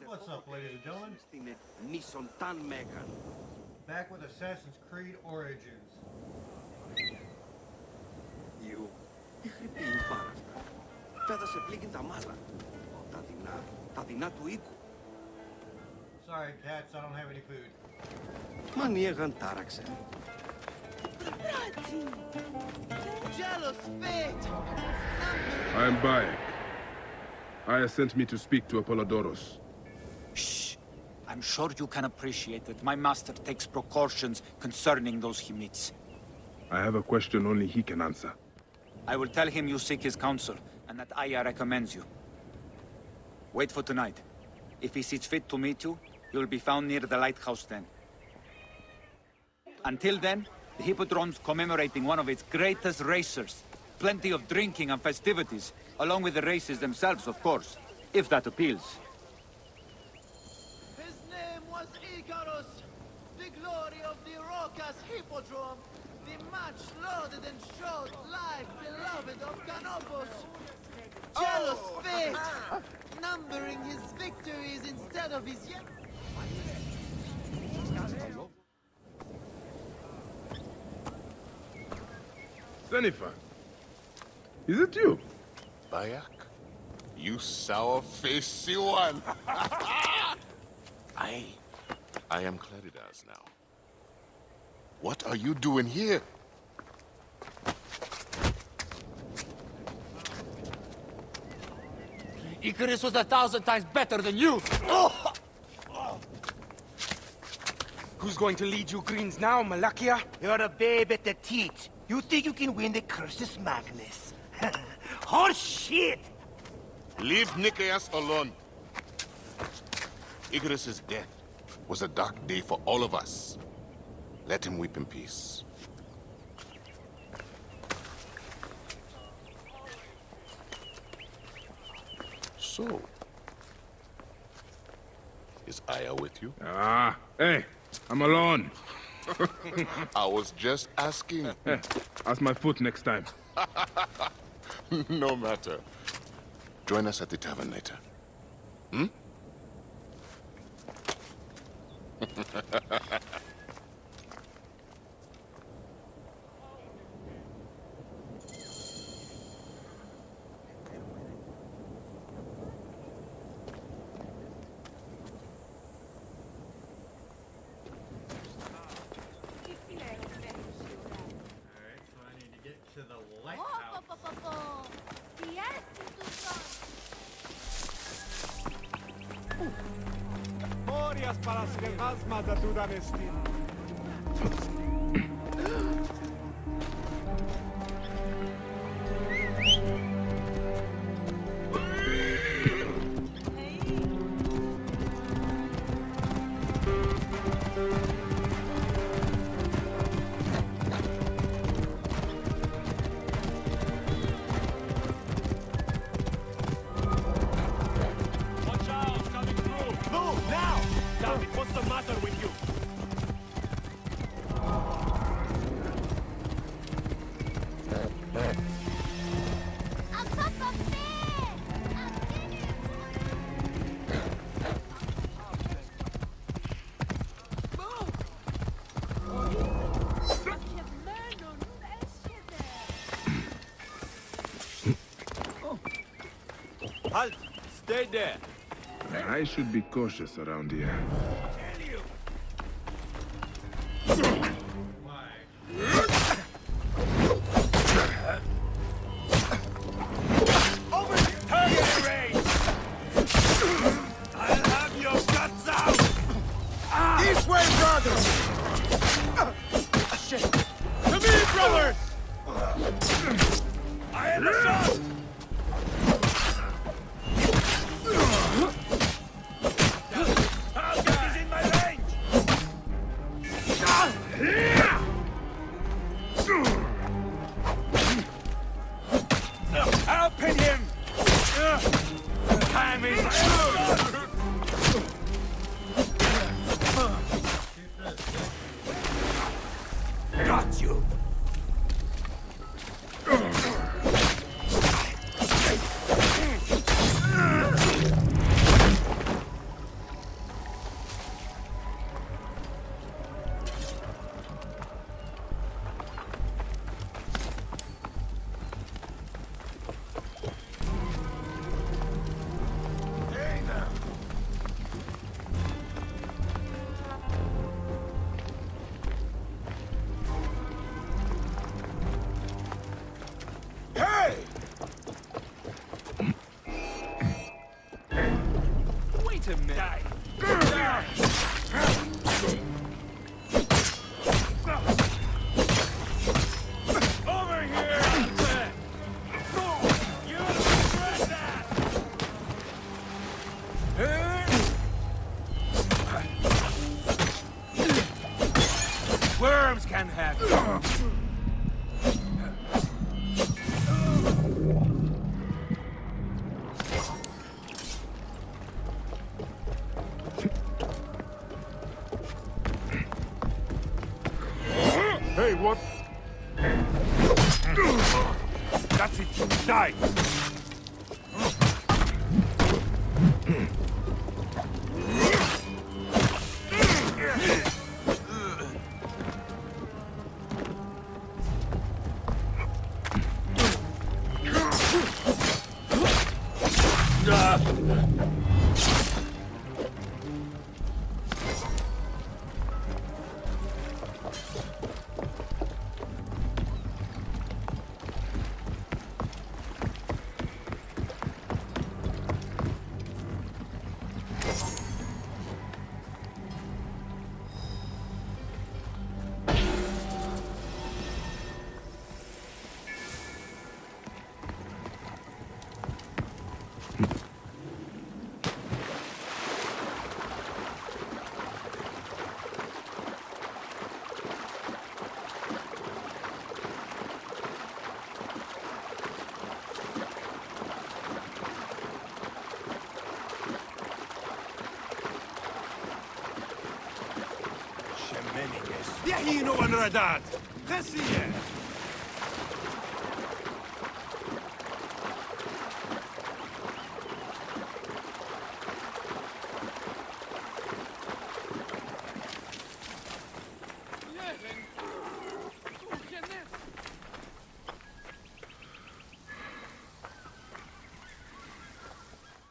What's up, ladies and gentlemen? Back with Assassin's Creed Origins. You. Πέδασε πλήγην τα μάλα. Τα δεινά του οίκου. Sorry, cats, I don't have any food. Μανίεγαν τάραξε. I am Bayek. Aya sent me to speak to Apollodorus. Shh. I'm sure you can appreciate that my master takes precautions concerning those he meets. I have a question only he can answer. I will tell him you seek his counsel, and that Aya recommends you. Wait for tonight. If he sees fit to meet you, you will be found near the lighthouse then. Until then, the Hippodrome's commemorating one of its greatest racers. Plenty of drinking and festivities, along with the races themselves, of course, if that appeals. His name was Icarus, the glory of the Rocas Hippodrome, the much lauded and showed life beloved of Canopus. Jealous fate, numbering his victories instead of his Jennifer, is it you? Bayek? You sour-faced one! I am Claridas now. What are you doing here? Icarus was 1,000 times better than you! Who's going to lead you Greens now, Malakia? You're a babe at the teat. You think you can win the Cursus Magnus? Horse shit! Leave Nicaeus alone. Icarus's death was a dark day for all of us. Let him weep in peace. So, is Aya with you? Hey, I'm alone. I was just asking. Ask my foot next time. No matter. Join us at the tavern later. Hmm? To the lighthouse. Morias para skevazma da Dudamestin. What's the matter with you? Halt! Stay there! I should be cautious around here. him, man. Die. Over here! You regret that! Worms can have you. Hey, what? That's it. Die. يحيي والرداد غسية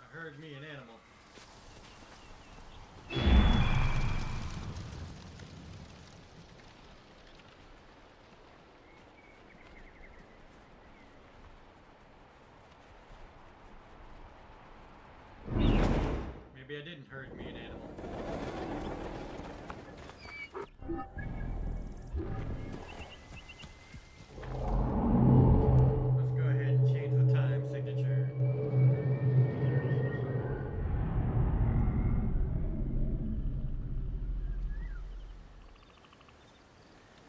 I heard me an animal. Maybe I didn't hurt me an animal. Let's go ahead and change the time signature.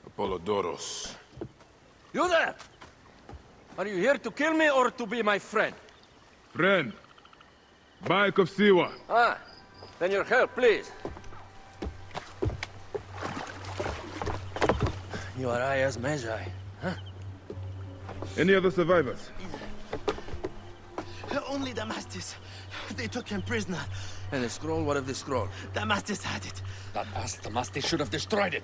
Apollodoros. You there? Are you here to kill me or to be my friend? Friend. Bike of Siwa. Ah, then your help, please. You are Aya's Medjay, huh? Any other survivors? Only Damastis. They took him prisoner. And the scroll? What of the scroll? Damastis had it. That ass Damastis should have destroyed it.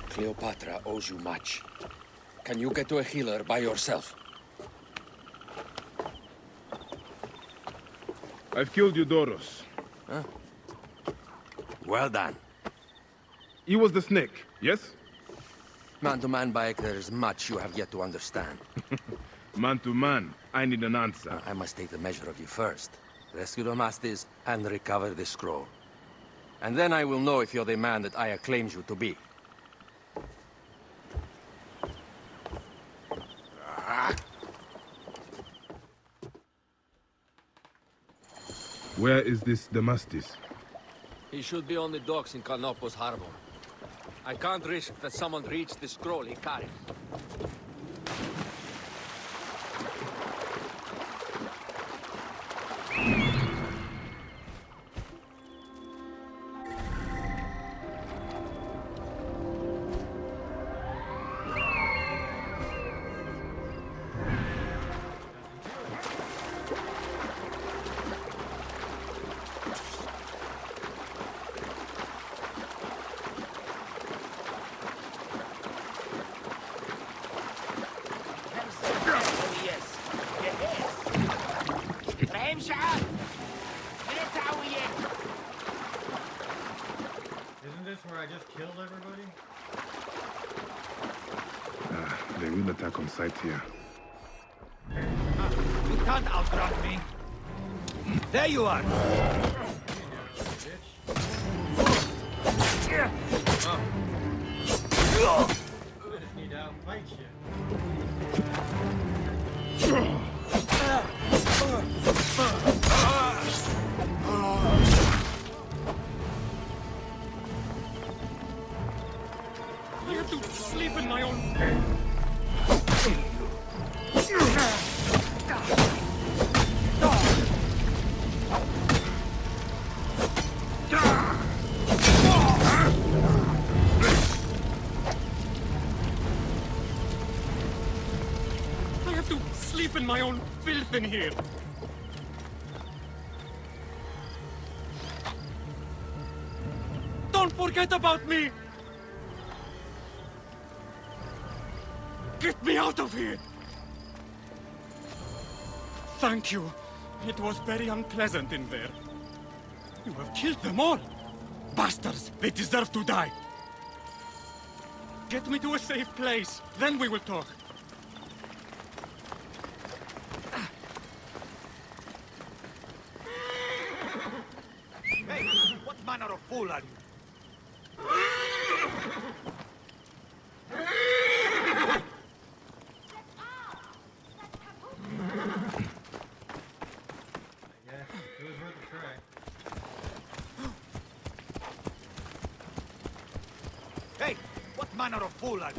Cleopatra owes you much. Can you get to a healer by yourself? I've killed Eudoros. Huh? Well done. He was the snake, yes? Man to man, Bayek, there is much you have yet to understand. Man to man, I need an answer. I must take the measure of you first. Rescue Damastis and recover the scroll. And then I will know if you're the man that Aya claims you to be. Where is this Damastis? He should be on the docks in Canopus Harbor. I can't risk that someone reads the scroll he carries. Isn't this where I just killed everybody? They will attack on sight here. Ah, can't outrun me. There you are. I just need to outfight you. I have to sleep in my own... I have to sleep in my own filth in here. Don't forget about me! Get me out of here! Thank you. It was very unpleasant in there. You have killed them all. Bastards! They deserve to die. Get me to a safe place. Then we will talk. Hey, what manner of fool are you? Yeah, it was worth a try. Hey, what manner of fool are you?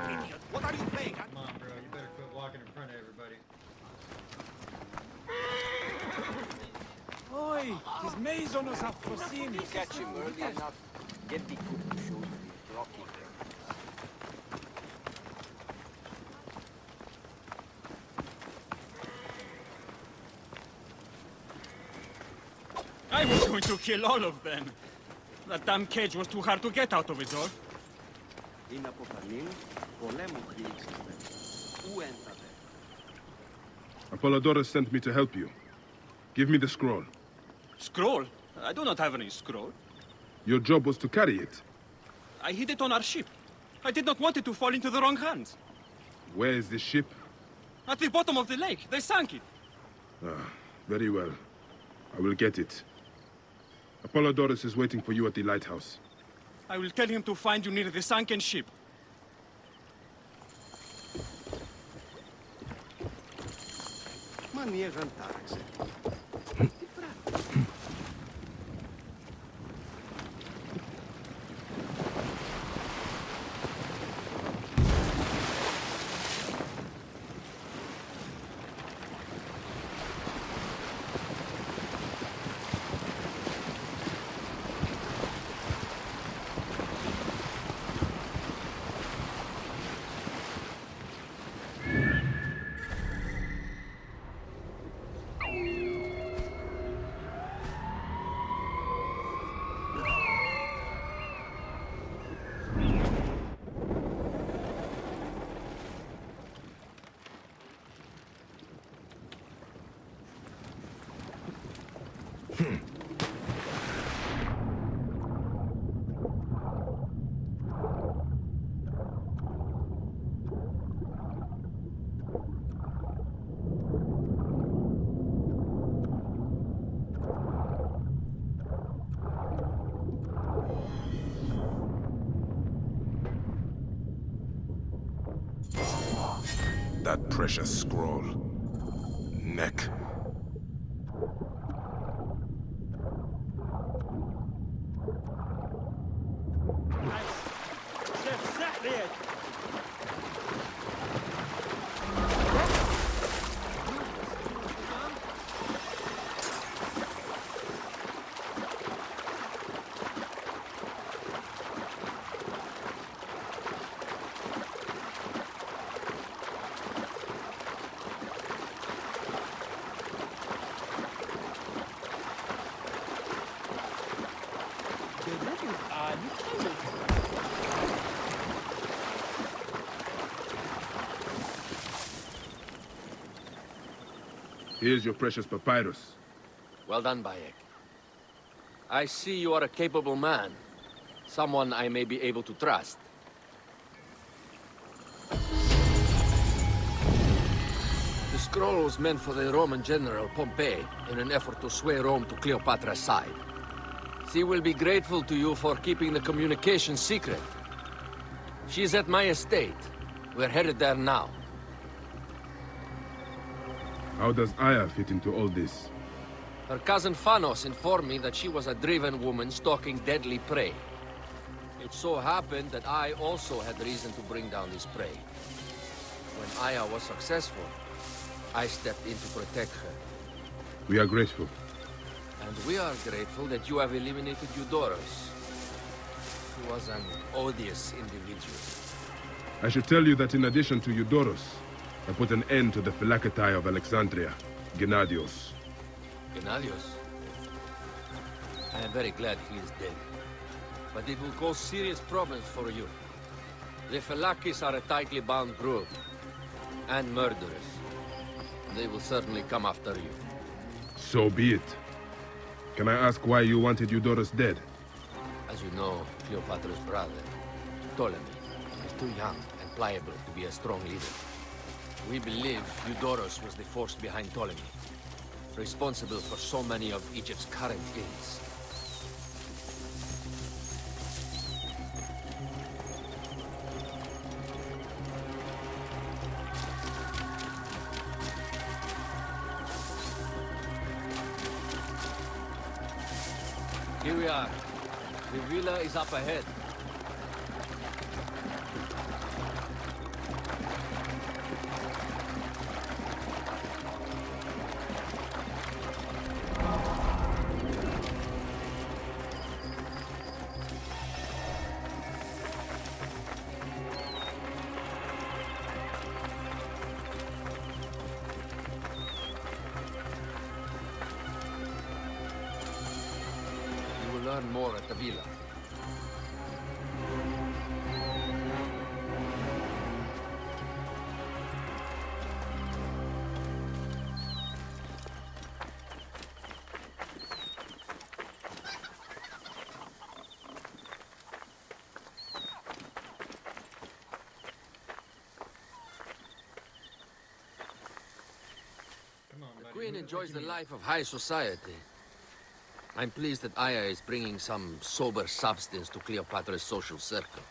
Idiot, what are you playing at? Come on, bro. You better quit walking in front of everybody. Oi, his maisons have foreseen. Catch him early enough. Get the cook to show you the rocky thing. I was going to kill all of them. That damn cage was too hard to get out of, is all. Είναι από πανίν, πολέμου χρήξατε. Πού έντατε. Apollodorus sent me to help you. Give me the scroll. Scroll? I do not have any scroll. Your job was to carry it. I hid it on our ship. I did not want it to fall into the wrong hands. Where is this ship? At the bottom of the lake, they sank it. Very well. I will get it. Apollodorus is waiting for you at the lighthouse. I will tell him to find you near the sunken ship. Μανίεγαν τάραξε. That precious scroll. Neck. Here's your precious papyrus. Well done, Bayek. I see you are a capable man. Someone I may be able to trust. The scroll was meant for the Roman general Pompey in an effort to sway Rome to Cleopatra's side. She will be grateful to you for keeping the communication secret. She's at my estate. We're headed there now. How does Aya fit into all this? Her cousin Phanos informed me that she was a driven woman stalking deadly prey. It so happened that I also had reason to bring down this prey. When Aya was successful, I stepped in to protect her. We are grateful. And we are grateful that you have eliminated Eudorus. He was an odious individual. I should tell you that in addition to Eudorus, I put an end to the Phylacetae of Alexandria, Gennadios. Gennadios? I am very glad he is dead. But it will cause serious problems for you. The Phylakis are a tightly bound group. And murderers. They will certainly come after you. So be it. Can I ask why you wanted Eudorus dead? As you know, Cleopatra's brother, Ptolemy, is too young and pliable to be a strong leader. We believe Eudorus was the force behind Ptolemy, responsible for so many of Egypt's current ills. Here we are. The villa is up ahead. Learn more at the villa. The Queen enjoys the life of high society. I'm pleased that Aya is bringing some sober substance to Cleopatra's social circle.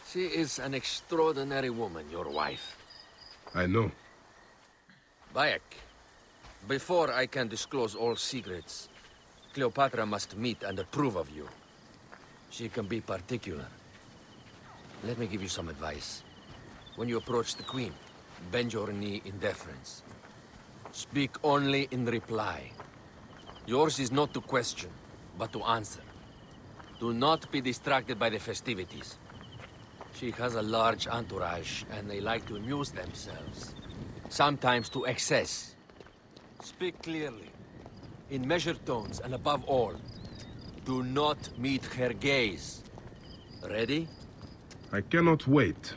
She is an extraordinary woman, your wife. I know. Bayek, before I can disclose all secrets, Cleopatra must meet and approve of you. She can be particular. Let me give you some advice. When you approach the Queen, bend your knee in deference. Speak only in reply. Yours is not to question, but to answer. Do not be distracted by the festivities. She has a large entourage, and they like to amuse themselves. Sometimes to excess. Speak clearly, in measured tones, and above all, do not meet her gaze. Ready? I cannot wait.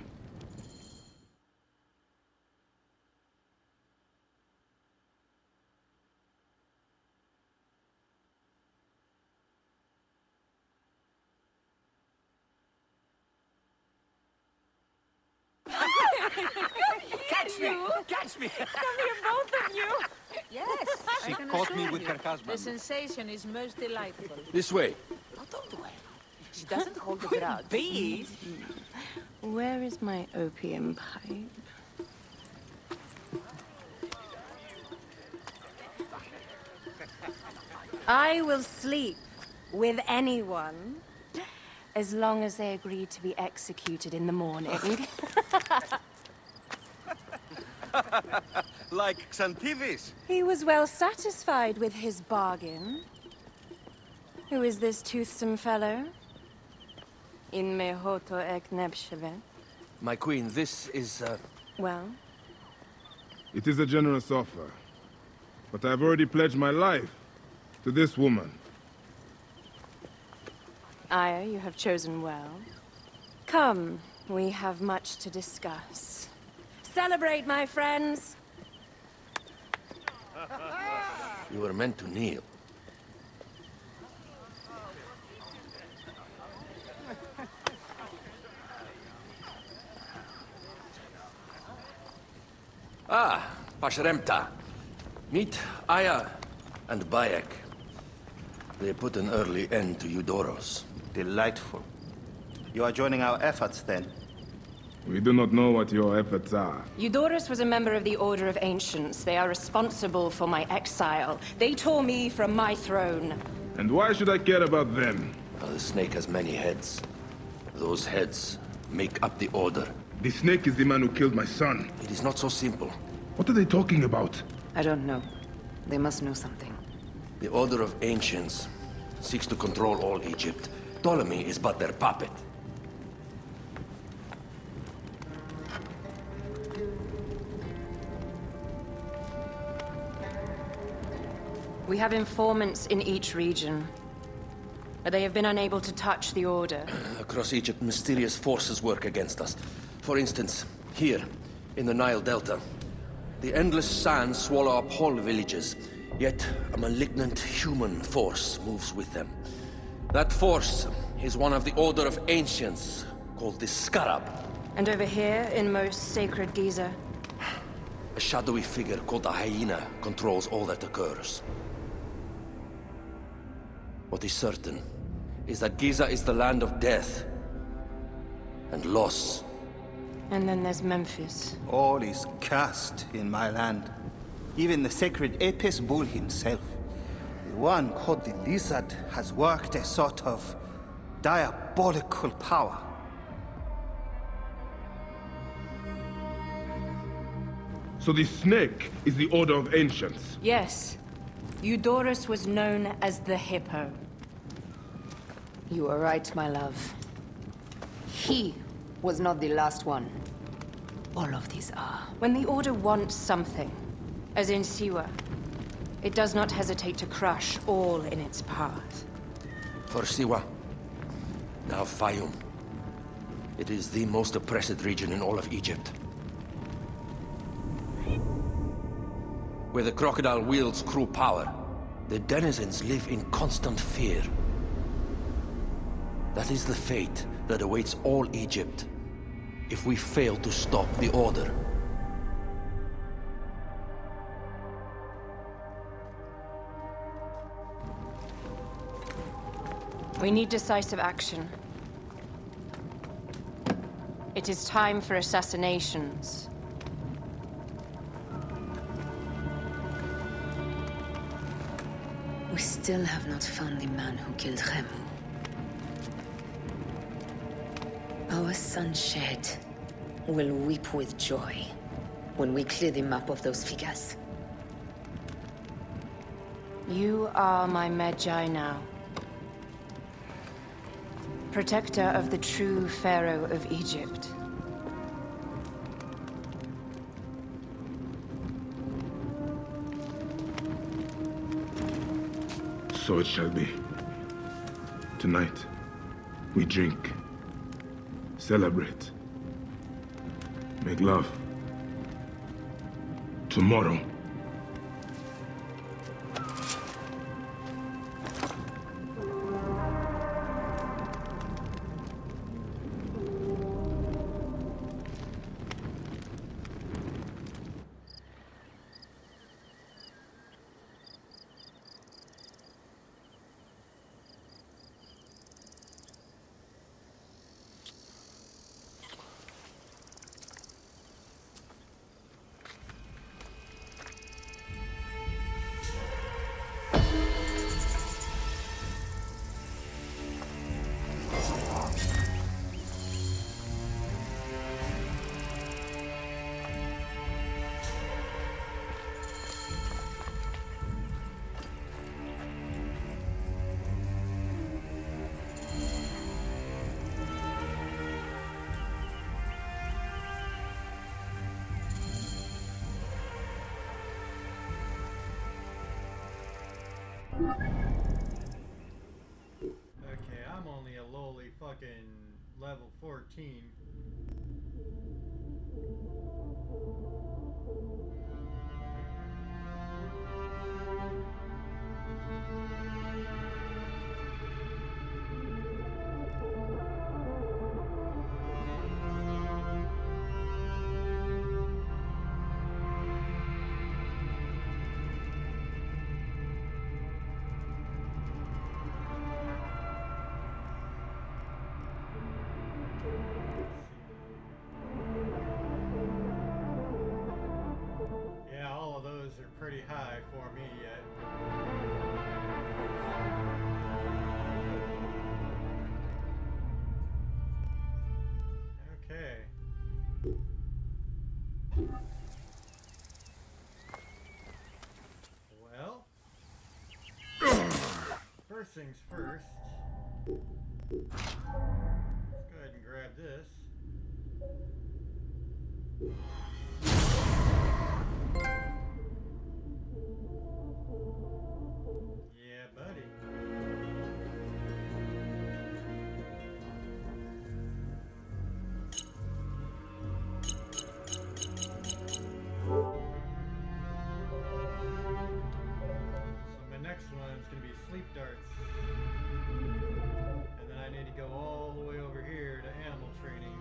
Catch me! Catch me! Come here, both of you. Yes, She I can caught assure me with you. her husband. The sensation is most delightful. This way. Not all the way. She doesn't hold a grudge. Bees? Where is my opium pipe? I will sleep with anyone as long as they agree to be executed in the morning. Like Xantivis. He was well satisfied with his bargain. Who is this toothsome fellow? In me hoto ek nebshevet. My queen, this is, Well, It is a generous offer, but I have already pledged my life to this woman. Aya, you have chosen well. Come, we have much to discuss. Celebrate, my friends! you were meant to kneel. Ah, Pashremta. Meet Aya and Bayek. They put an early end to Eudoros. Delightful. You are joining our efforts, then? We do not know what your efforts are. Eudoros was a member of the Order of Ancients. They are responsible for my exile. They tore me from my throne. And why should I care about them? The snake has many heads. Those heads make up the Order. The snake is the man who killed my son. It is not so simple. What are they talking about? I don't know. They must know something. The Order of Ancients seeks to control all Egypt. Ptolemy is but their puppet. We have informants in each region, but they have been unable to touch the Order. Across Egypt, mysterious forces work against us. For instance, here, in the Nile Delta, the endless sands swallow up whole villages, yet a malignant human force moves with them. That force is one of the Order of Ancients, called the Scarab. And over here, in most sacred Giza? A shadowy figure called the Hyena controls all that occurs. What is certain is that Giza is the land of death and loss. And then there's Memphis. All is cursed in my land. Even the sacred Apis bull himself. The one called the Lizard has worked a sort of diabolical power. So the snake is the Order of Ancients? Yes. Eudoros was known as the Hippo. You are right, my love. He was not the last one. All of these are. When the Order wants something, as in Siwa, it does not hesitate to crush all in its path. For Siwa, now Fayum. It is the most oppressed region in all of Egypt. Where the crocodile wields cruel power, the denizens live in constant fear. That is the fate that awaits all Egypt if we fail to stop the Order. We need decisive action. It is time for assassinations. We still have not found the man who killed Khemu. Our son Shed will weep with joy when we clear the map of those figures. You are my Medjay now. Protector of the true Pharaoh of Egypt. So it shall be. Tonight, we drink, celebrate, make love. Tomorrow, Okay, I'm only a lowly fucking level 14. high for me yet. Okay. Well, first things first. Let's go ahead and grab this. Yeah, buddy. So my next one's gonna be sleep darts. And then I need to go all the way over here to animal training.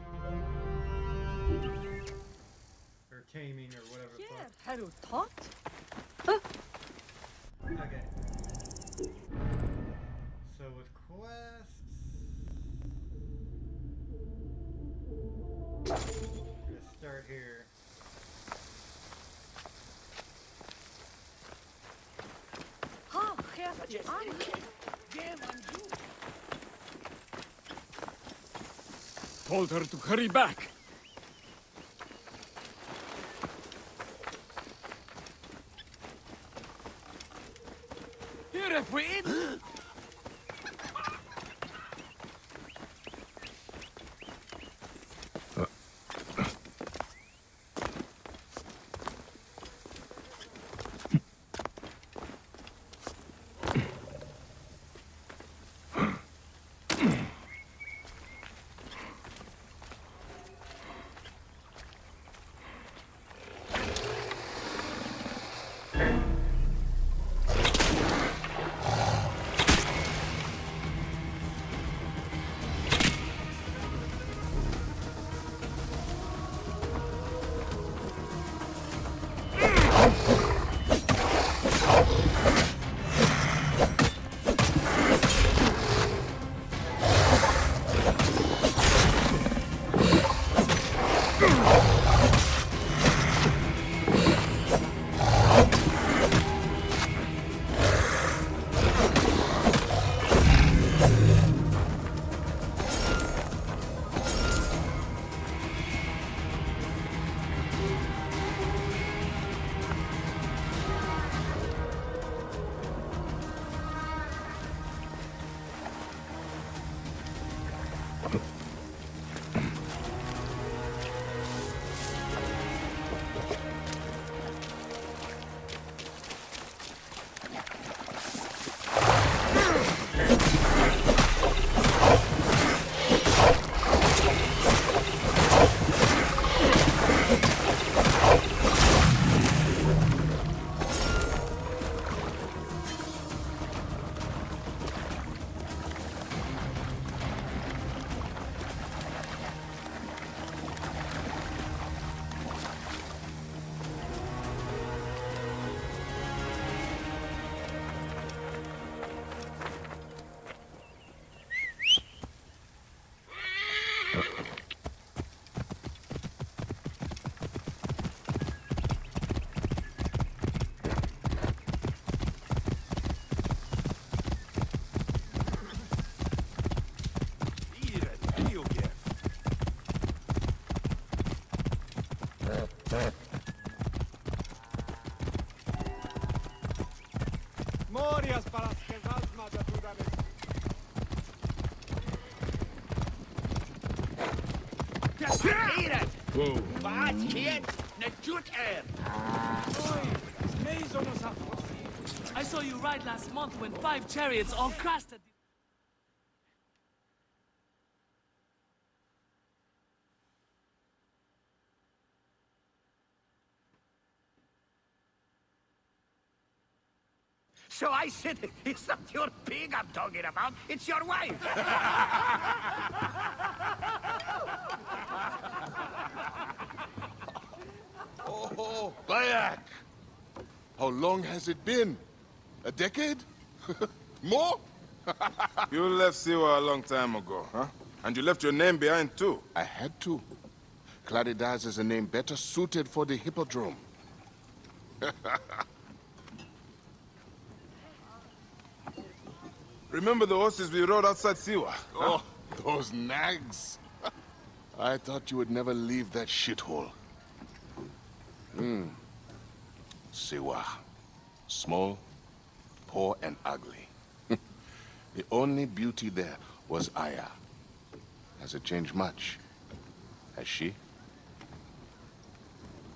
Or taming or whatever. Yeah, har du tått? Okay. So with quests, let's start here. Ha, chef, Told her to hurry back. Here, if we eat. Whoa. I saw you ride last month when 5 chariots all crashed at the... So I said, it's not your pig I'm talking about, it's your wife. Oh, Bayak! How long has it been? A decade? More? You left Siwa a long time ago, huh? And you left your name behind, too. I had to. Claridaz is a name better suited for the Hippodrome. Remember the horses we rode outside Siwa? Oh, those nags. I thought you would never leave that shithole. Siwa. Small, poor, and ugly. The only beauty there was Aya. Has it changed much? Has she?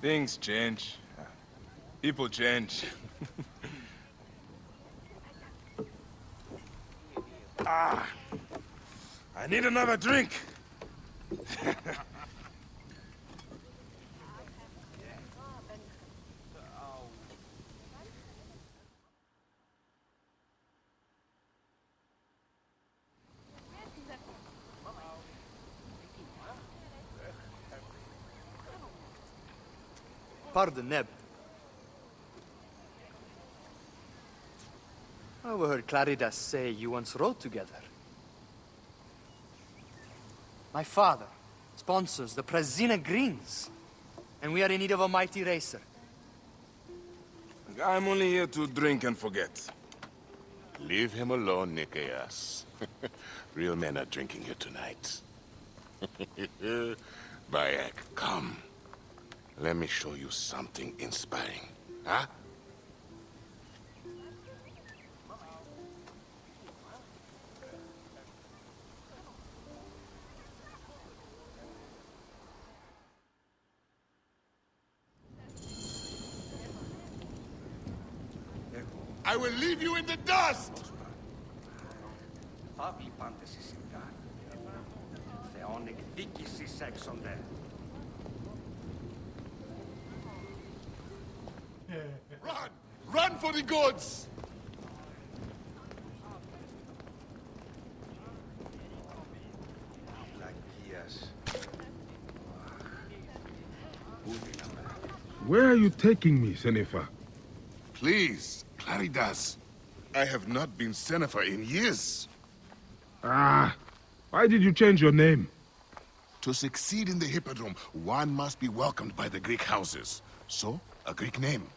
Things change. People change. I need another drink. Pardon, Neb. I overheard Claridas say you once rode together. My father sponsors the Prazina Greens, and we are in need of a mighty racer. I'm only here to drink and forget. Leave him alone, Nikias. Real men are drinking here tonight. Bayek, come. Let me show you something inspiring. Huh? I will leave you in the dust! Run! Run for the goods! Where are you taking me, Senefa? Please, Claridas. I have not been Senefer in years. Why did you change your name? To succeed in the Hippodrome, one must be welcomed by the Greek houses. So, a Greek name.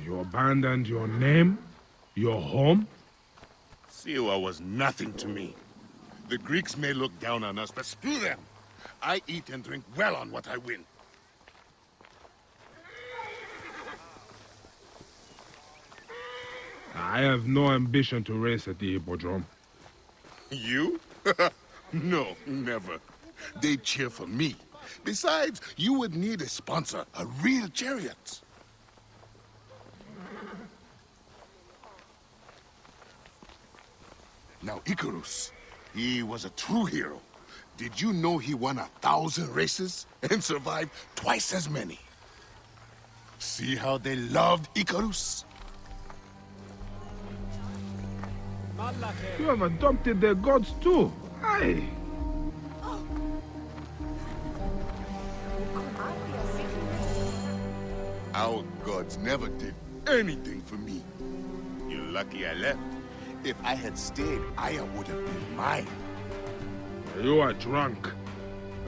You abandoned your name? Your home? Siwa was nothing to me. The Greeks may look down on us, but screw them! I eat and drink well on what I win. I have no ambition to race at the Hippodrome. You? No, never. They cheer for me. Besides, you would need a sponsor, a real chariot. Now, Icarus, he was a true hero. Did you know he won 1,000 races and survived twice as many? See how they loved Icarus? You have adopted their gods too. Aye. Our gods never did anything for me. You're lucky I left. If I had stayed, Aya would have been mine. You are drunk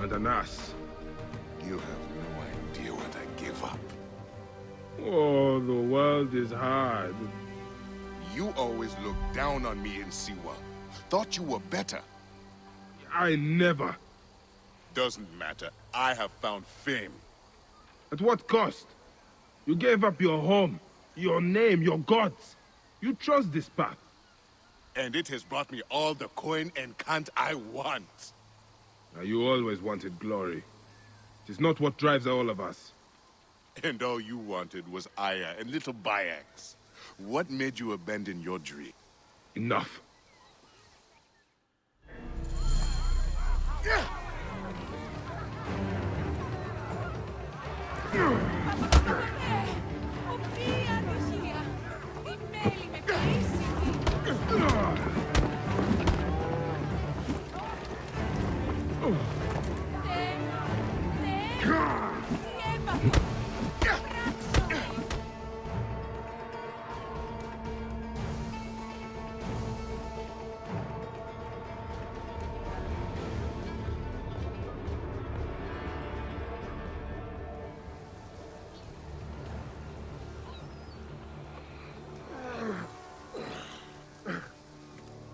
and an ass. You have no idea what I gave up. Oh, the world is hard. You always looked down on me in Siwa. Thought you were better. I never. Doesn't matter. I have found fame. At what cost? You gave up your home, your name, your gods. You chose this path. And it has brought me all the coin and cant I want. Now, you always wanted glory. It is not what drives all of us. And all you wanted was Aya and little Bayaks. What made you abandon your dream? Enough.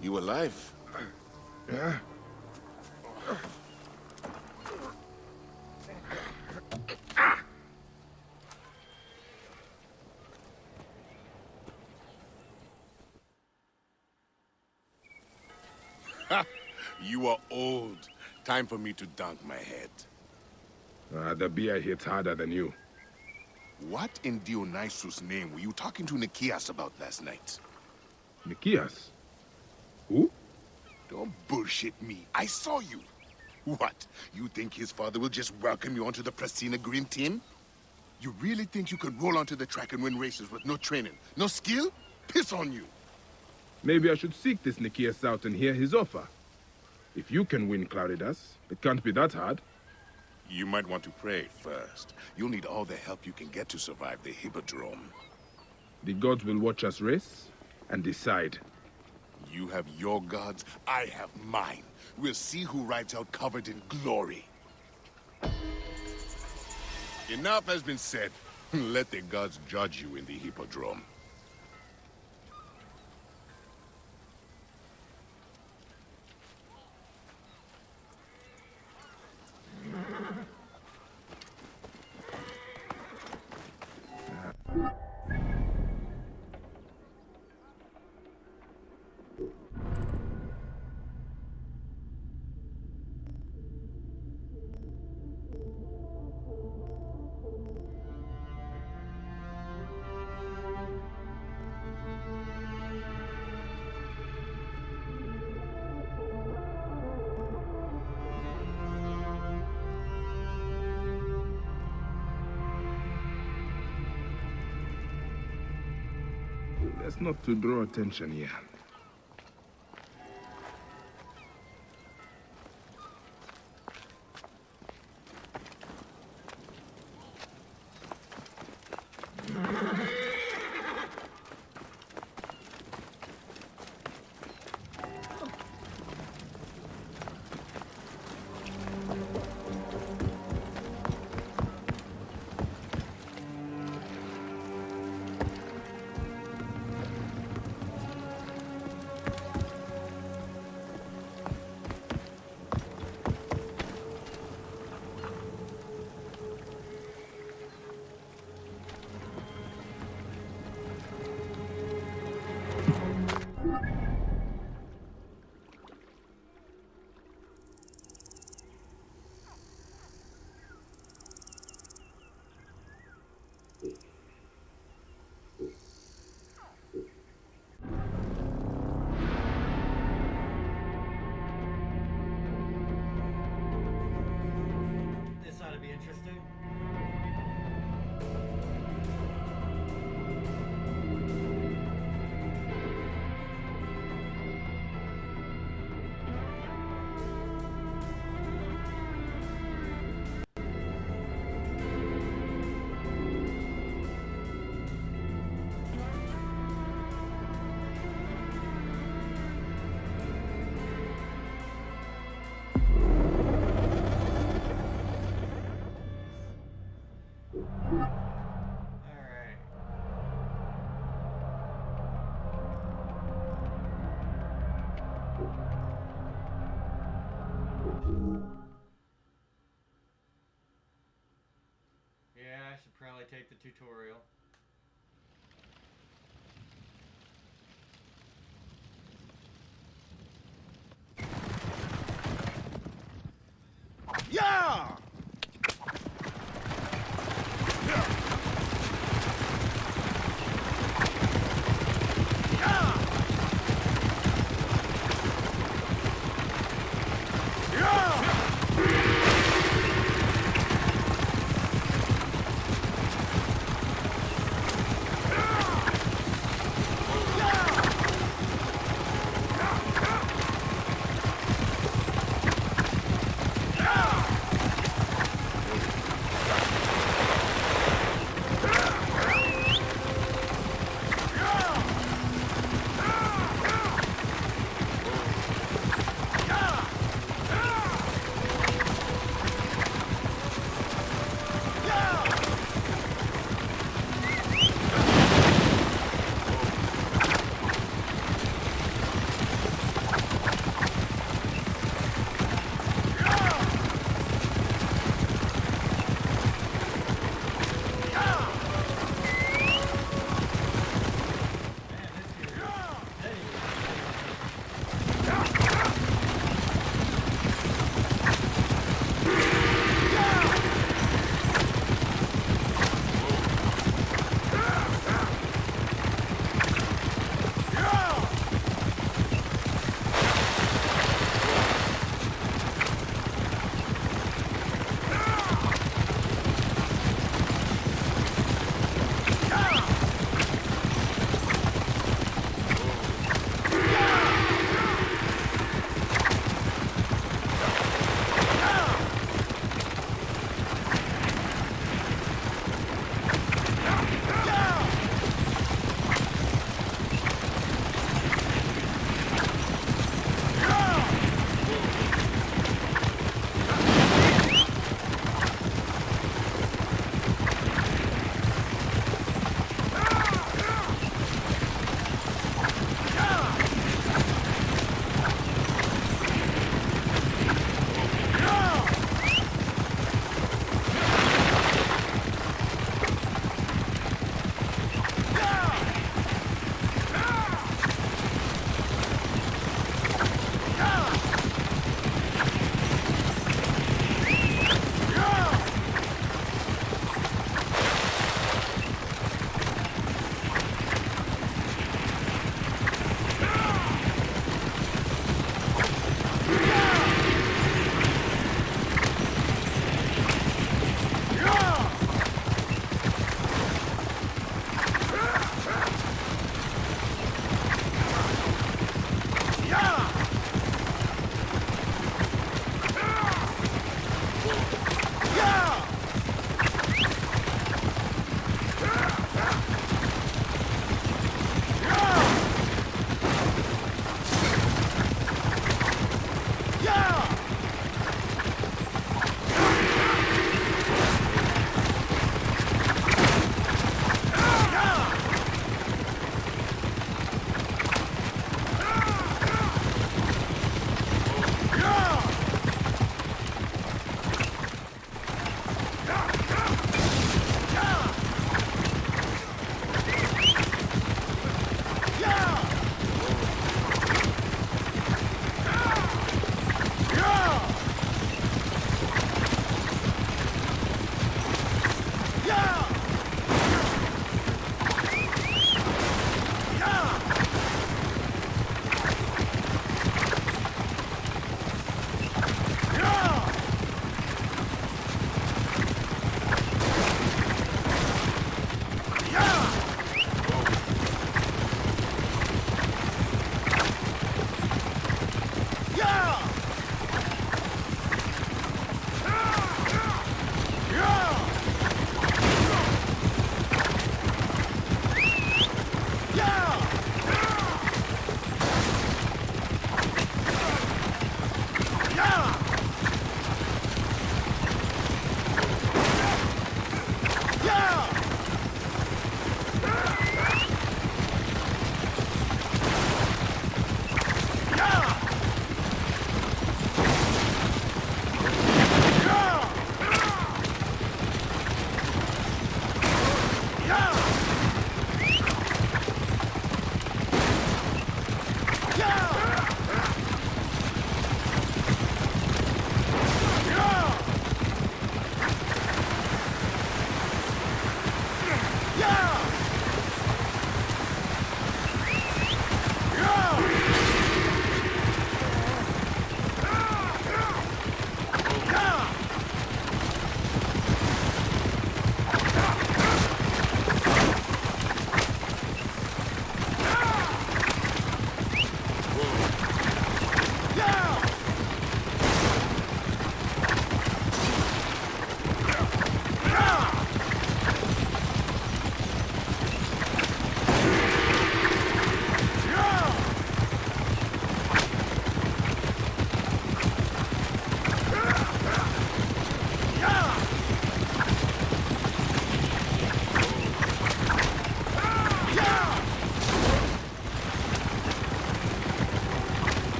You alive? Yeah? You are old. Time for me to dunk my head. The beer hits harder than you. What in Dionysus' name were you talking to Nikias about last night? Nikias? Who? Don't bullshit me. I saw you. What? You think his father will just welcome you onto the Prasina Green team? You really think you could roll onto the track and win races with no training, no skill? Piss on you. Maybe I should seek this Nikias out and hear his offer. If you can win Claridas, it can't be that hard. You might want to pray first. You'll need all the help you can get to survive the Hippodrome. The gods will watch us race and decide. You have your gods, I have mine. We'll see who rides out covered in glory. Enough has been said. Let the gods judge you in the Hippodrome. That's not to draw attention here. This ought to be interesting. Yeah, I should probably take the tutorial. Yeah!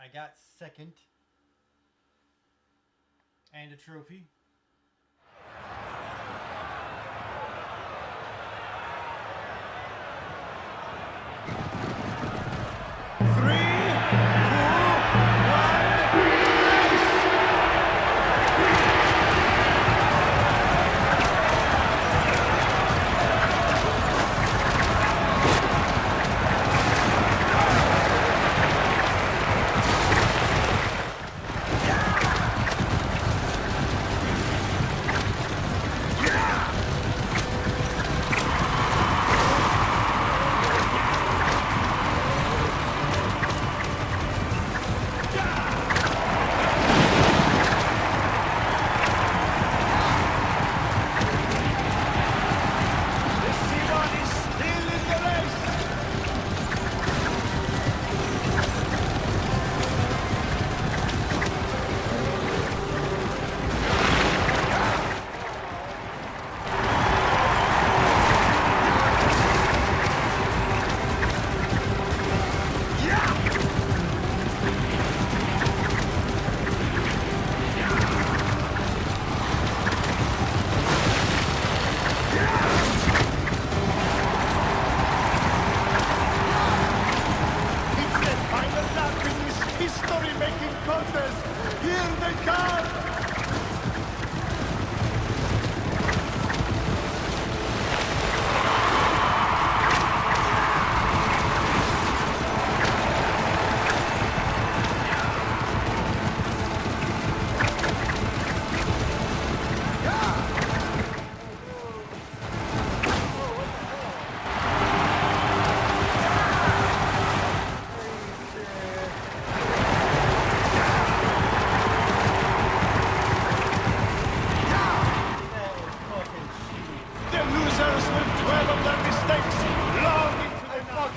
I got second. And a trophy.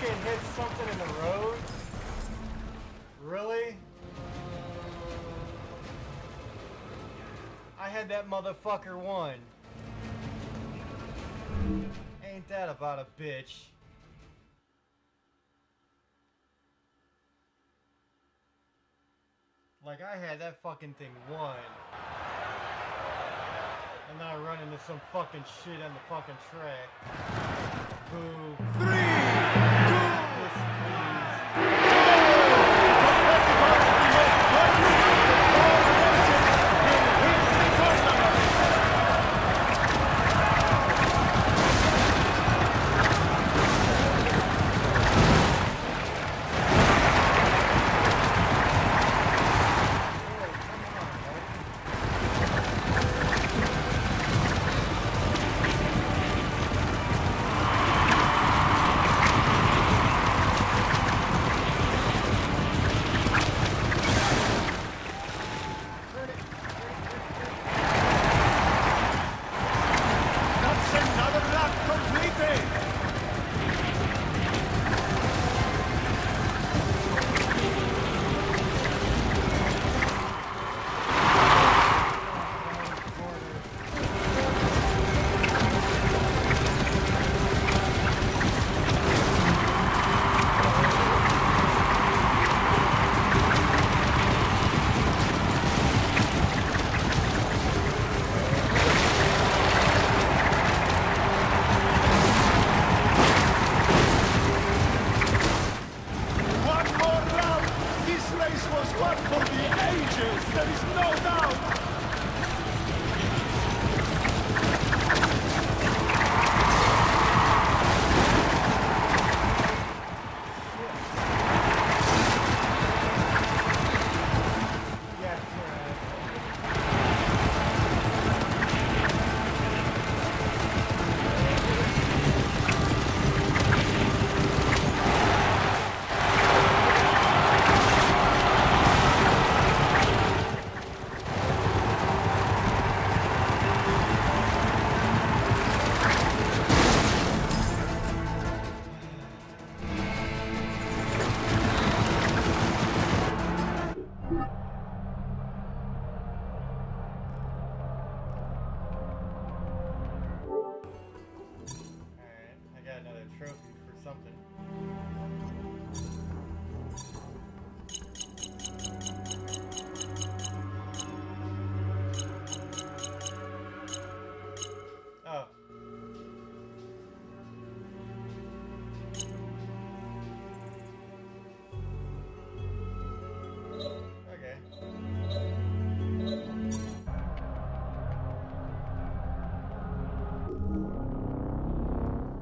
fucking hit something in the road? Really? I had that motherfucker won. Ain't that about a bitch? Like, I had that fucking thing won. And then I run into some fucking shit on the fucking track. Boo. 3, 2,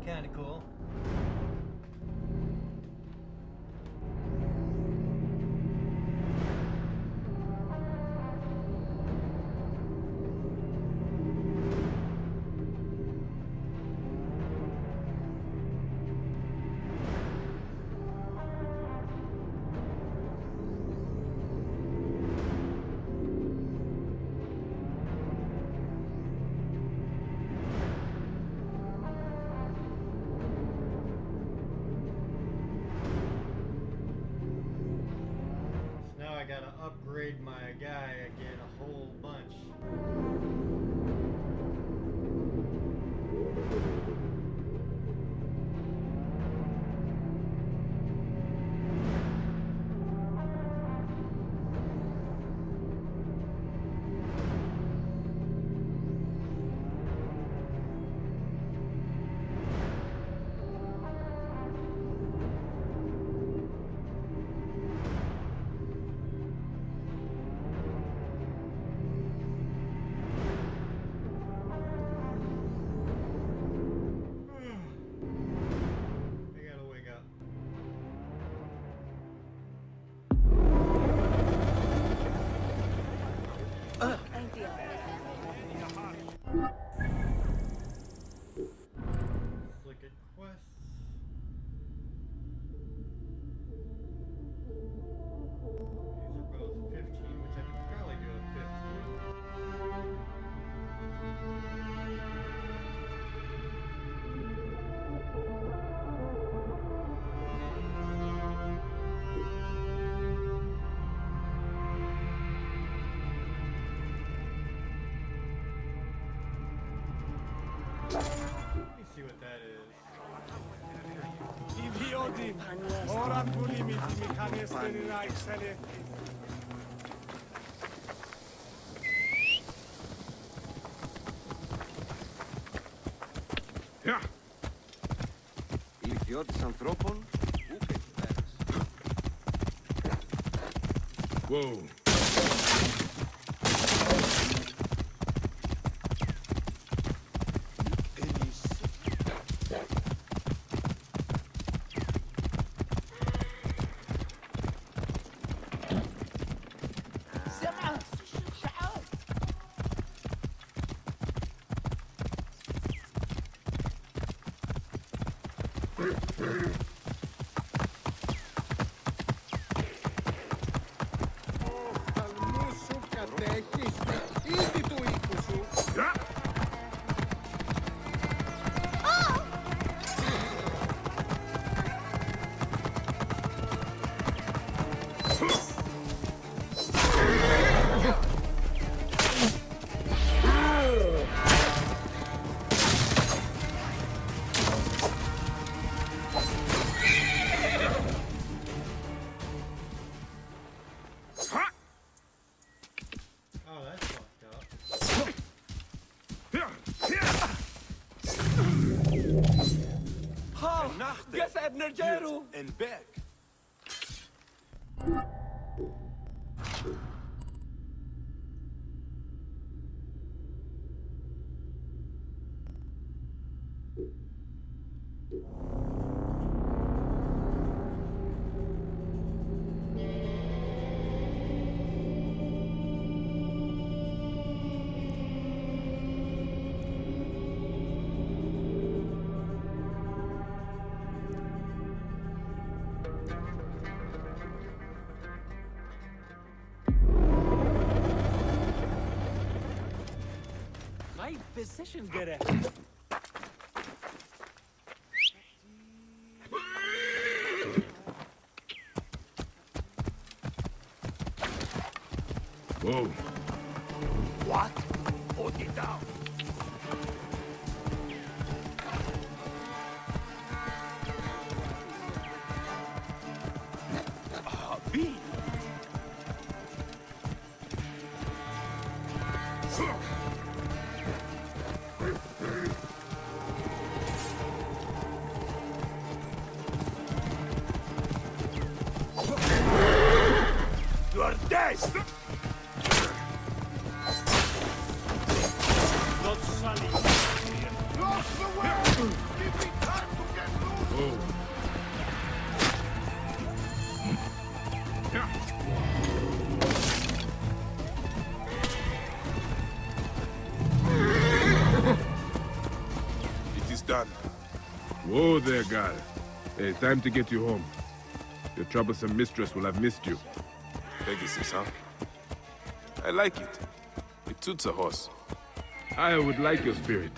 kinda cool. I gotta upgrade my guy again a whole bunch. Let me see what that is. Yeah. Idiots anthropon? Who can Whoa. Oh, that's fucked up. Get Medjay and back. My physician get it. Whoa. What? Hold it down. B. You are dead! Not Sully. Lost the way! Give me time to get loose! Whoa. Yeah. It is done. Whoa there, guy. Hey, time to get you home. Your troublesome mistress will have missed you. Pegasus, huh? I like it. It suits a horse. I would like your spirit.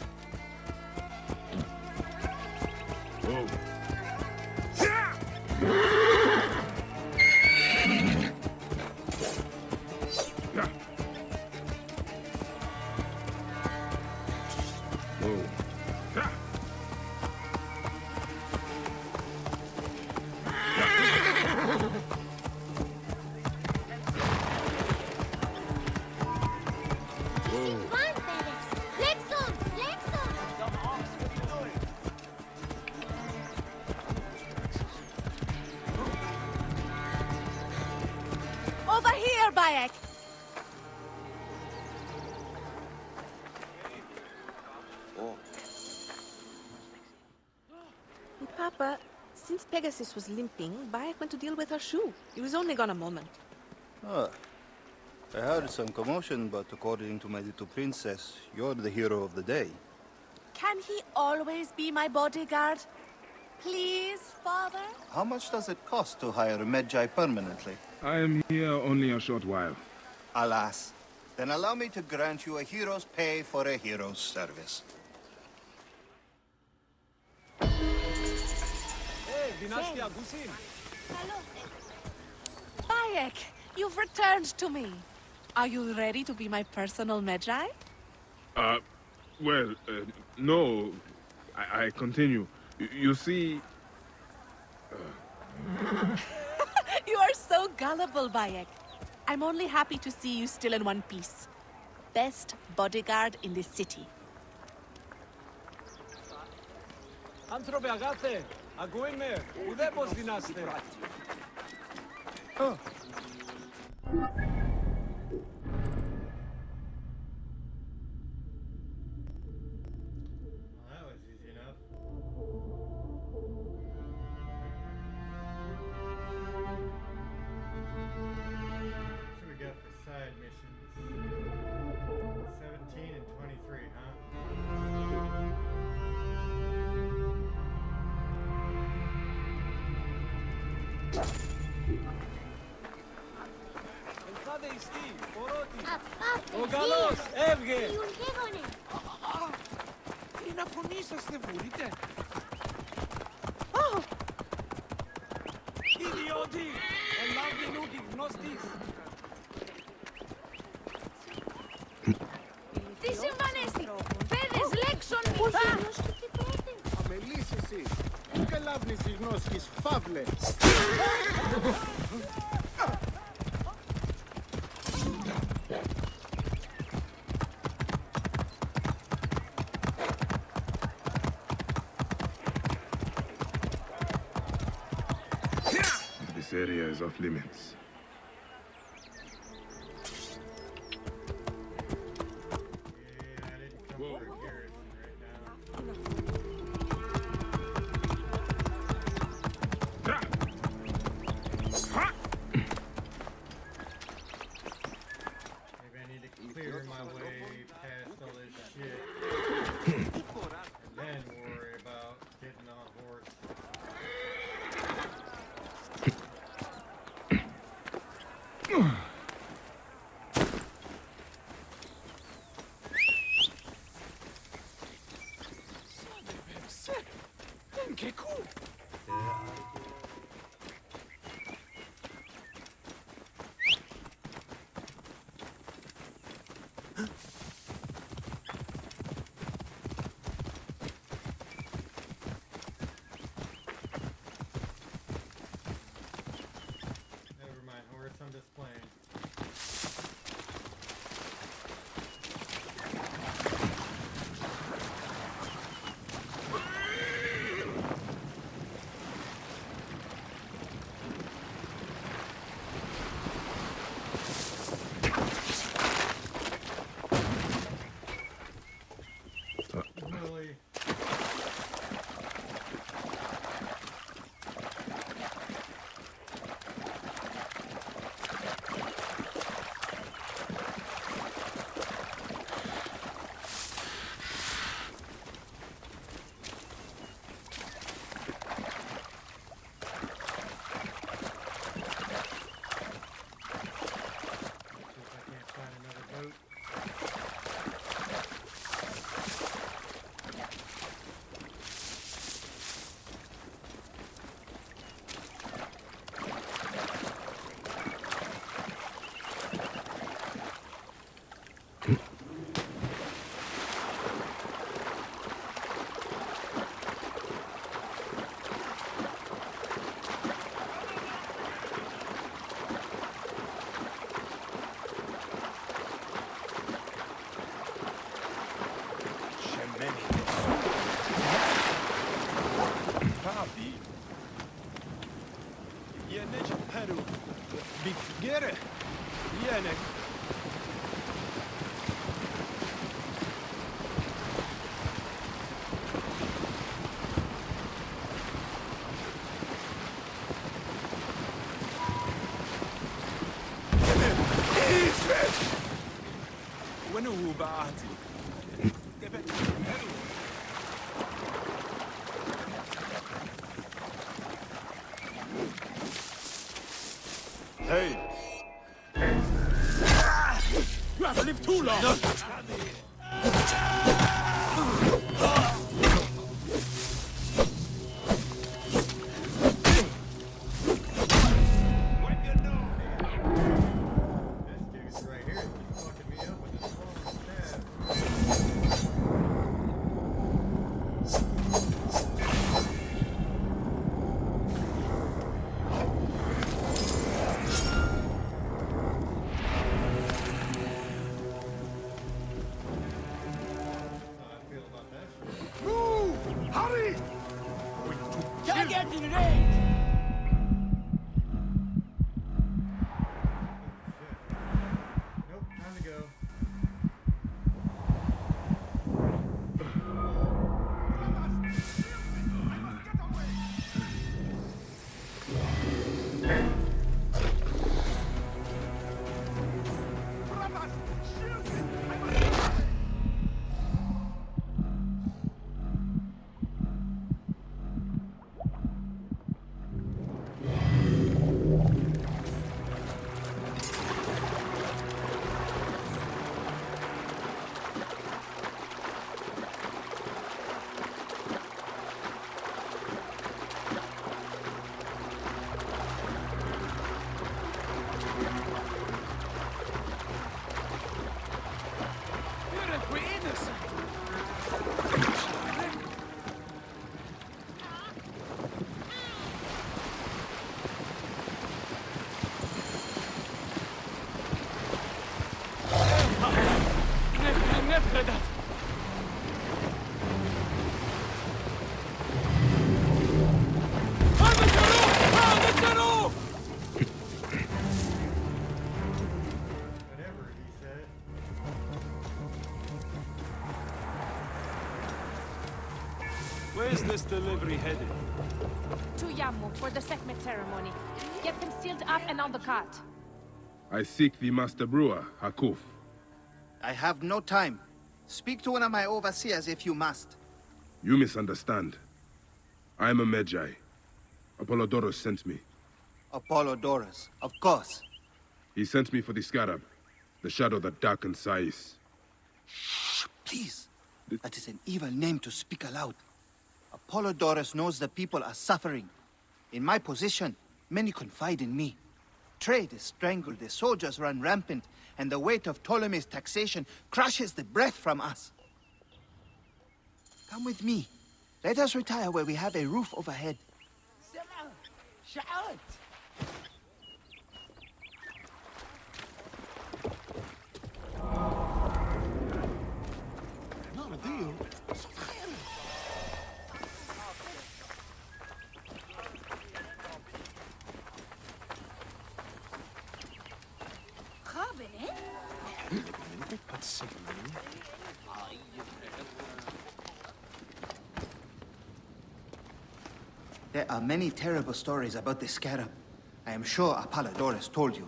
Whoa. Yeah. Whoa. Yeah. Over here, Bayek! Papa, since Pegasus was limping, Bayek went to deal with her shoe. He was only gone a moment. Ah, I heard some commotion, but according to my little princess, you're the hero of the day. Can he always be my bodyguard? Please, Father? How much does it cost to hire Medjay permanently? I am here only a short while. Alas. Then allow me to grant you a hero's pay for a hero's service. Bayek, you've returned to me. Are you ready to be my personal Medjay? Well, no. I continue. You see... You are so gullible, Bayek. I'm only happy to see you still in one piece. Best bodyguard in the city. Άνθρωπε αγάθε, ακούει με, ουδέποιος δυνάστε. That was easy enough. What should we got for side missions? 17 and 23, huh? Ελθάτε ιστή, πορότη. Ο καλός, έβγε. Είναι αφωνήσαστε, βουρείτε. Ιδιώτη, ελάβει νούκι γνώστης. Τι συμβανέστη, πέδες λέξον μηπά. Αμελής εσύ, πού καλάβνεις οι γνώσκεις, φαύλε. This area is off limits. Maybe I need to clear my way past all this shit. And then worry about getting on a horse. Che cool. Never mind, horse, I'm just playing. Really? Since I can't find another boat. Papi. Jenek Peru. Bigere. Jenek. When are Baati? Hey! You have lived too long! This dude's right here. He's fucking me up with his long stab. Target in range! Nope, time to go. We're innocent. Never. Whatever he said. Where's this delivery headed? To Yammu for the Sekhmet ceremony. Get them sealed up and on the cart. I seek the Master Brewer, Hakuf. I have no time. Speak to one of my overseers if you must. You misunderstand. I am a Medjay. Apollodorus sent me. Apollodorus, of course. He sent me for the Scarab, the shadow that darkens Sais. Shh, please. That is an evil name to speak aloud. Apollodorus knows the people are suffering. In my position, many confide in me. Trade is strangled, the soldiers run rampant, and the weight of Ptolemy's taxation crushes the breath from us. Come with me. Let us retire where we have a roof overhead. Shout! Not a deal. There are many terrible stories about the Scarab. I am sure Apollodorus told you.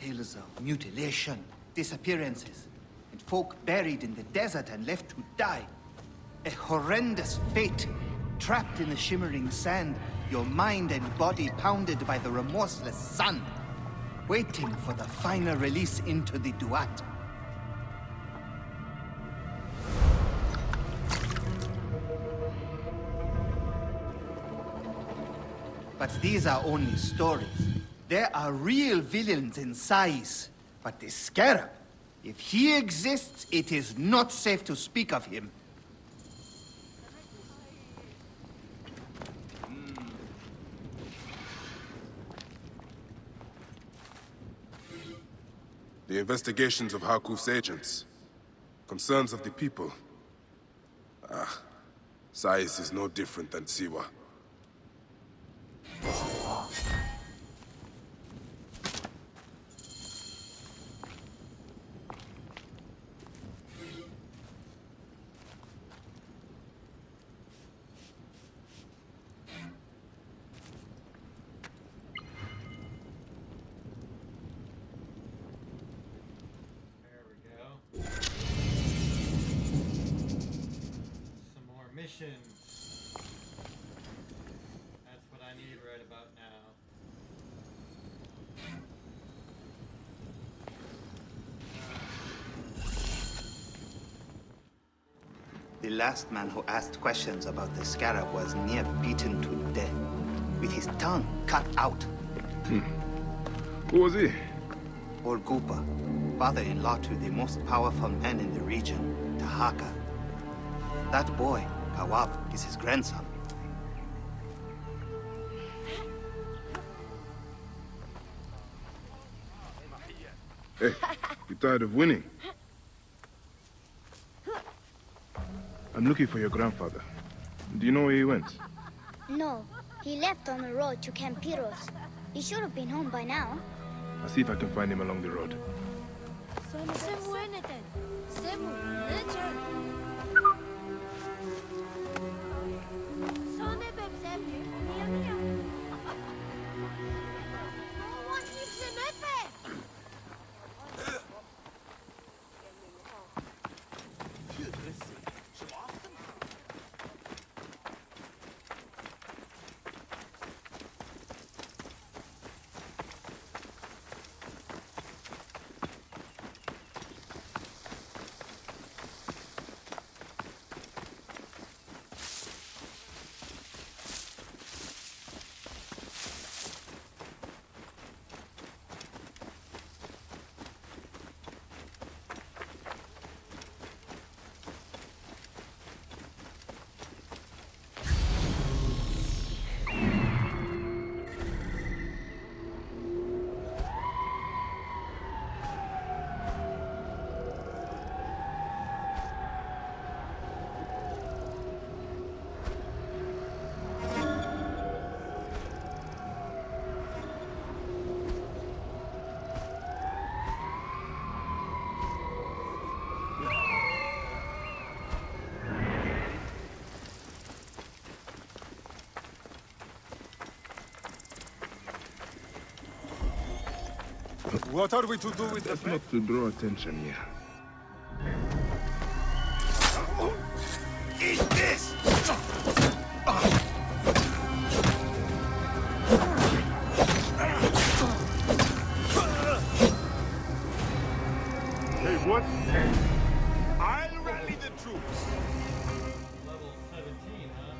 Tales of mutilation, disappearances, and folk buried in the desert and left to die. A horrendous fate, trapped in the shimmering sand, your mind and body pounded by the remorseless sun, waiting for the final release into the Duat. But these are only stories. There are real villains in Sais. But the Scarab, if he exists, it is not safe to speak of him. The investigations of Hakuf's agents. Concerns of the people. Sais is no different than Siwa. Some more missions. That's what I need right about now. The last man who asked questions about the Scarab was near beaten to death, with his tongue cut out. Who was he? Orgupa, father-in-law to the most powerful man in the region, Tahaka. That boy, Kawab, is his grandson. Hey, you tired of winning? I'm looking for your grandfather. Do you know where he went? No, he left on the road to Camp Piros. He should have been home by now. I'll see if I can find him along the road. What are we to do with That's not to draw attention here. Eat this! Hey, what? I'll rally the troops. Level 17, huh?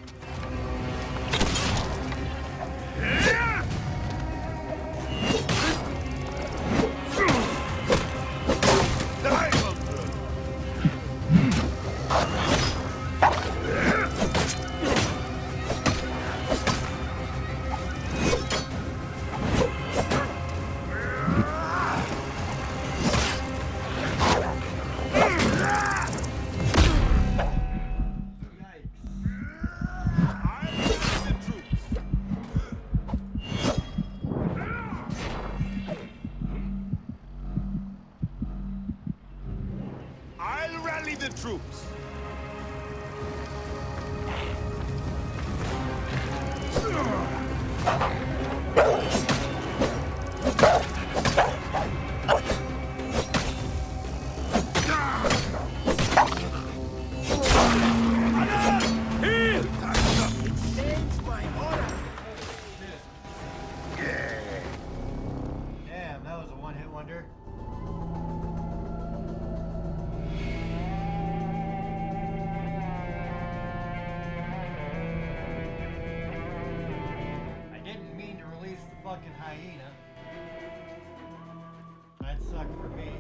I'll rally the troops. Damn, that was a one-hit wonder. I didn't mean to release the fucking hyena. That sucked for me.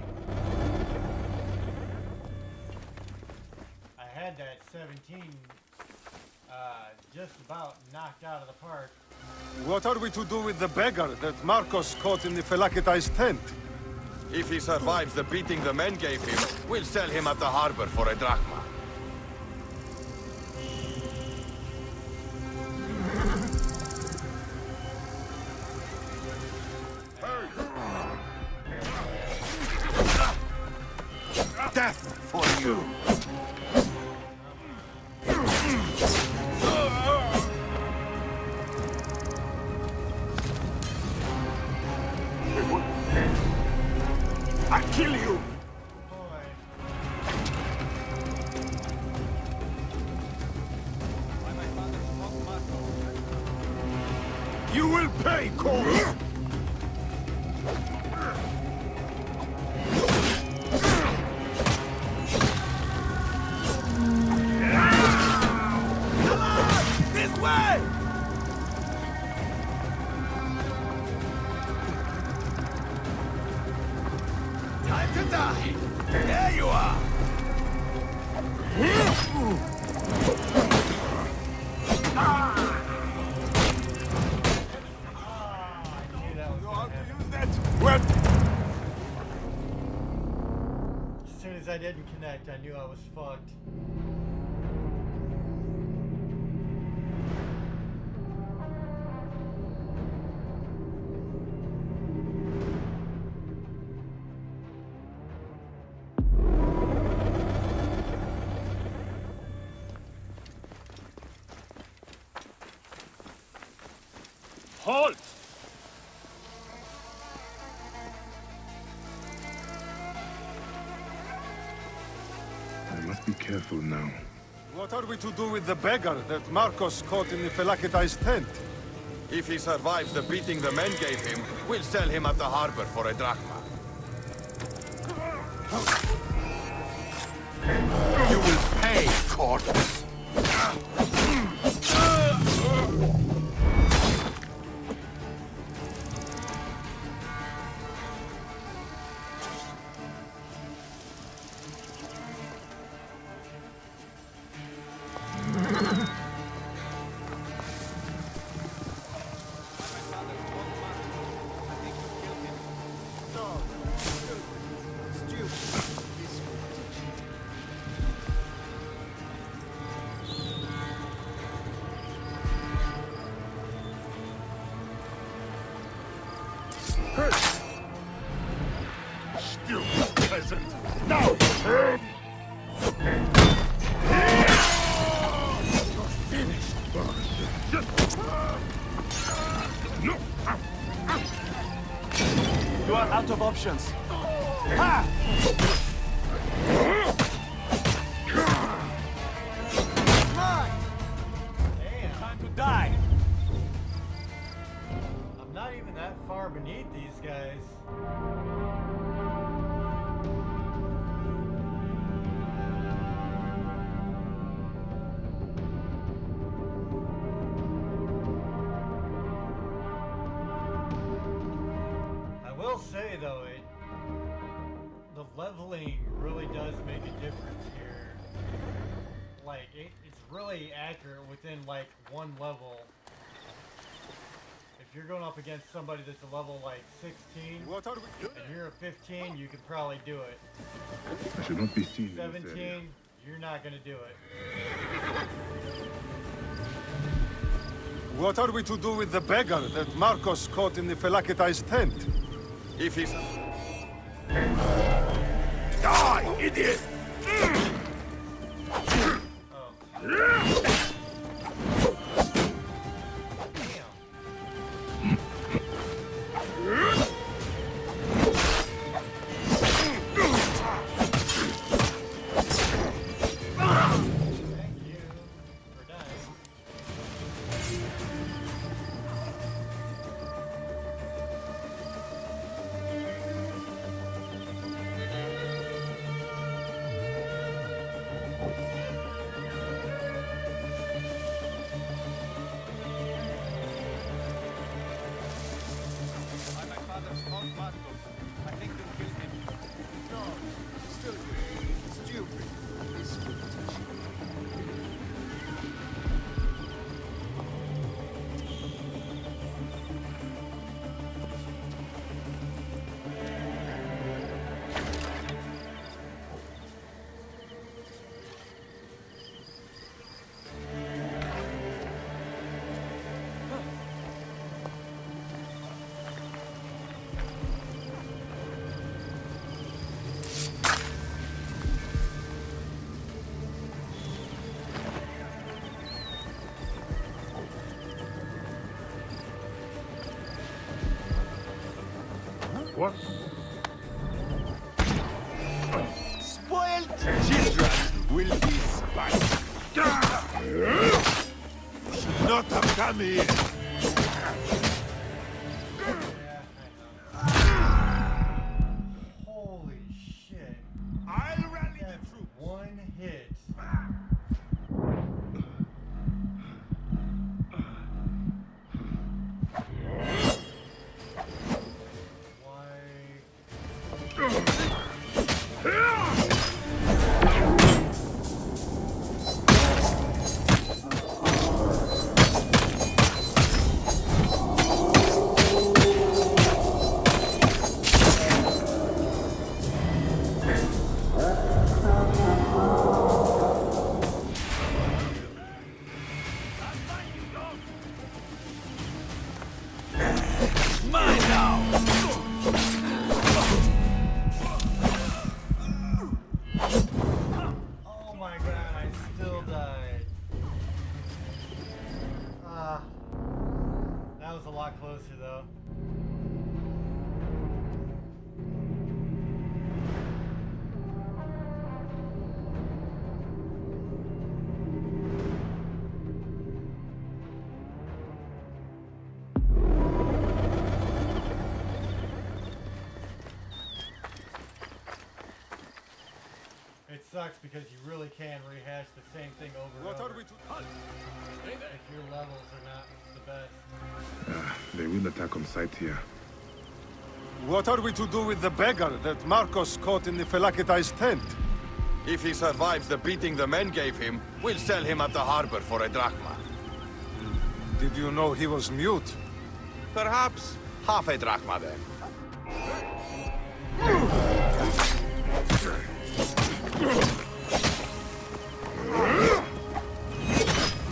I had that 17 just about knocked out of the park. What are we to do with the beggar that Marcos caught in the Felakitai's tent? If he survives the beating the men gave him, we'll sell him at the harbor for a drachma. Death for you! I'll kill you! You will pay, Cole! This way! Time to die! There you are! Well, As soon as I didn't connect, I knew I was fucked. Halt! I must be careful now. What are we to do with the beggar that Marcos caught in the Felakitai's tent? If he survives the beating the men gave him, we'll sell him at the harbor for a drachma. You will pay, corpse! Stupid peasant! Now! You're finished! You are out of options. Ha! Damn. Time to die. I'm not even that far beneath these guys. I will say though, the leveling really does make a difference here. Like it's really accurate within like one level. If you're going up against somebody that's a level like 16, What are we doing? and you're a 15, you can probably do it. I should not be seen in this 17, area. you're not gonna do it. What are we to do with the beggar that Marcos caught in the Felakitai's tent? If he's... Die, idiot! I think they'll kill him. No, still good. Stupid. This will teach you. What? Spoiled children will be spanked. You should not have come here. Holy shit. I'll rally the That's troops. one hit. Oh my god, I still died. That was a lot lot closer though. It sucks because you really can rehash the same thing over and over. If your levels are not the best. They will attack on sight here. What are we to do with the beggar that Marcos caught in the Felakitai's tent? If he survives the beating the men gave him, we'll sell him at the harbor for a drachma. Did you know he was mute? Perhaps half a drachma then.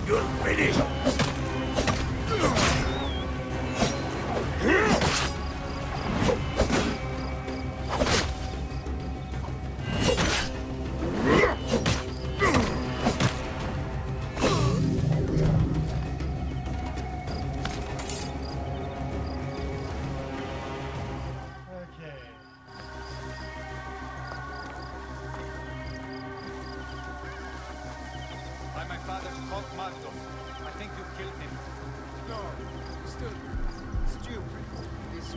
You're finished! By my father's cult Magdos. I think you killed him. No, still stupid. This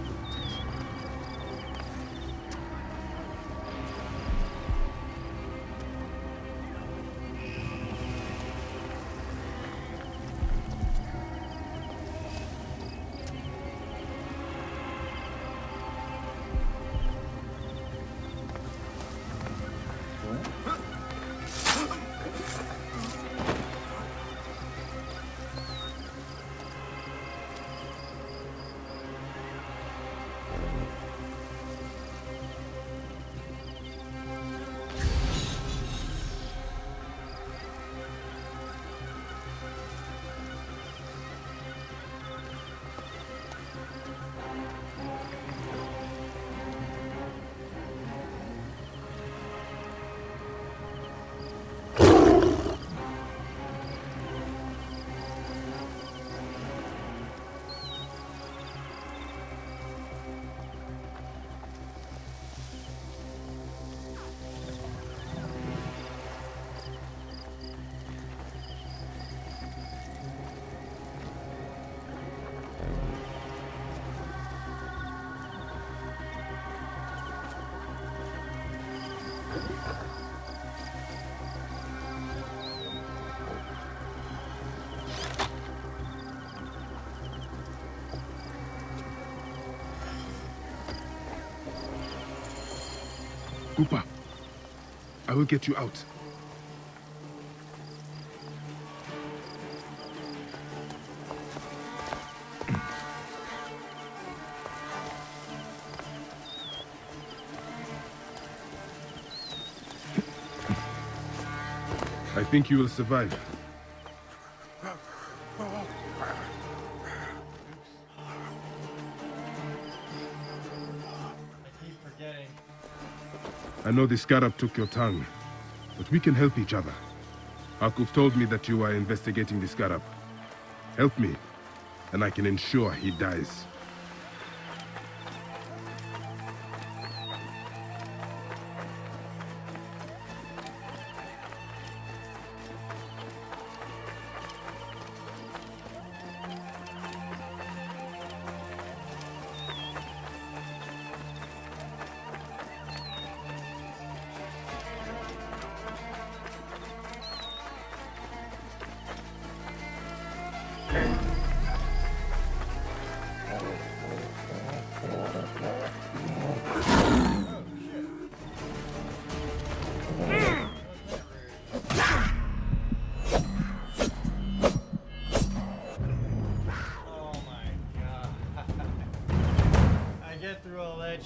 Cooper, I will get you out. I think you will survive. I know the Scarab took your tongue, but we can help each other. Akuf told me that you are investigating the Scarab. Help me, and I can ensure he dies.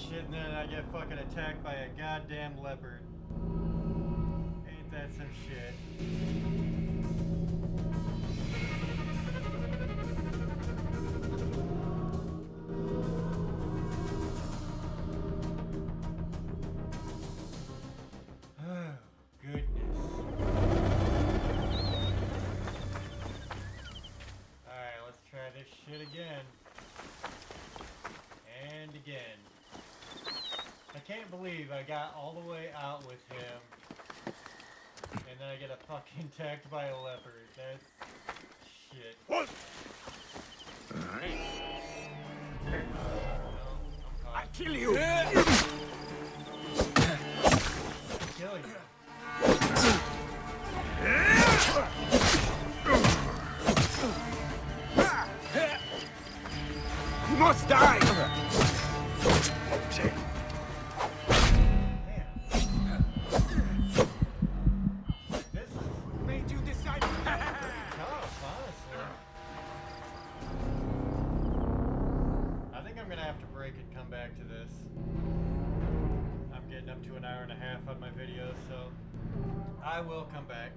Shit, and then I get fucking attacked by a goddamn leopard. Ain't that some shit? Oh, goodness. Alright, let's try this this shit again. And again. I can't believe I got all the way out with him. And then I get fucking attacked by a leopard. That's shit. What? I'll kill you! Kill you. You must die! Made you decide. Tough, honestly. I think I'm gonna have to break and come back to this. I'm getting up to an hour and a half on my videos, so I will come back.